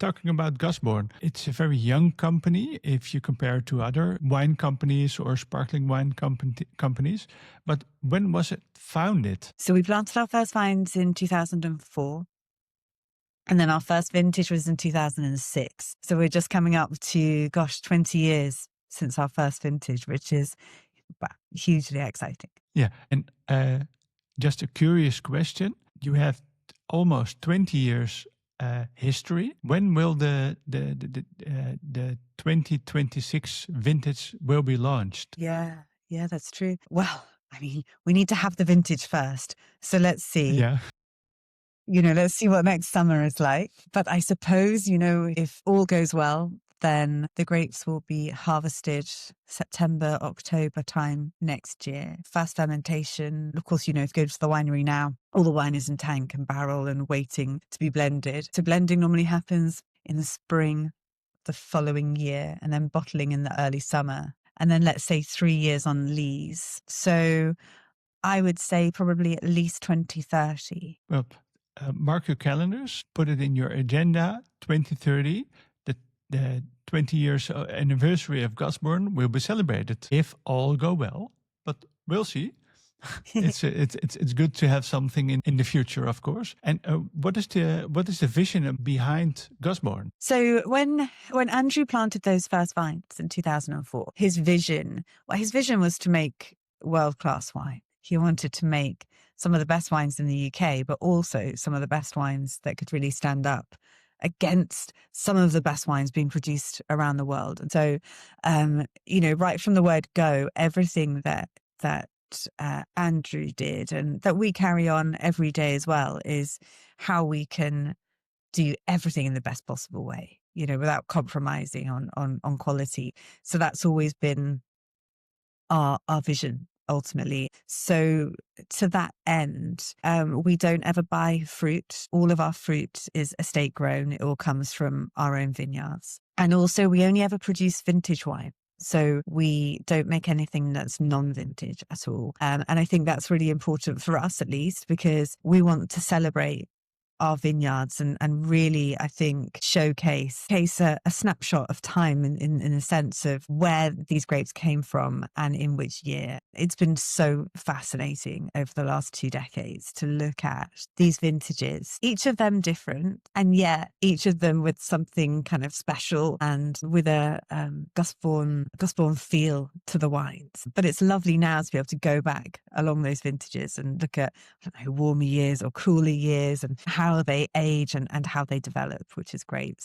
talking about Gusbourne, it's a very young company if you compare it to other wine companies or sparkling wine companies. But when was it founded? So we planted our first vines in 2004. And then our first vintage was in 2006. So we're just coming up to, 20 years since our first vintage, which is hugely exciting. Yeah. And just a curious question. You have almost 20 years history. When will the 2026 vintage will be launched? Yeah, that's true. Well, I mean, we need to have the vintage first. So let's see. Yeah. Let's see what next summer is like. But I suppose, if all goes well, then the grapes will be harvested September, October time next year. Fast fermentation. Of course, if you go to the winery now, all the wine is in tank and barrel and waiting to be blended. So blending normally happens in the spring the following year, and then bottling in the early summer. And then let's say 3 years on lees. So I would say probably at least 2030. Well, mark your calendars, put it in your agenda, 2030, the 20 years anniversary of Gusbourne will be celebrated if all go well, but we'll see. It's good to have something in the future, of course. And what is the vision behind Gusbourne? So when Andrew planted those first vines in 2004, his vision was to make world-class wine. He wanted to make some of the best wines in the UK, but also some of the best wines that could really stand up against some of the best wines being produced around the world. And so, right from the word go, everything that Andrew did and that we carry on every day as well is how we can do everything in the best possible way, without compromising on quality. So that's always been our vision. Ultimately. So to that end, we don't ever buy fruit. All of our fruit is estate grown. It all comes from our own vineyards. And also we only ever produce vintage wine. So we don't make anything that's non-vintage at all. And I think that's really important for us, at least, because we want to celebrate our vineyards and really, I think, showcase a snapshot of time in the sense of where these grapes came from and in which year. It's been so fascinating over the last 2 decades to look at these vintages, each of them different, and yet each of them with something kind of special and with a Gusbourne feel to the wines. But it's lovely now to be able to go back along those vintages and look at, warmer years or cooler years and how they age and how they develop, which is great.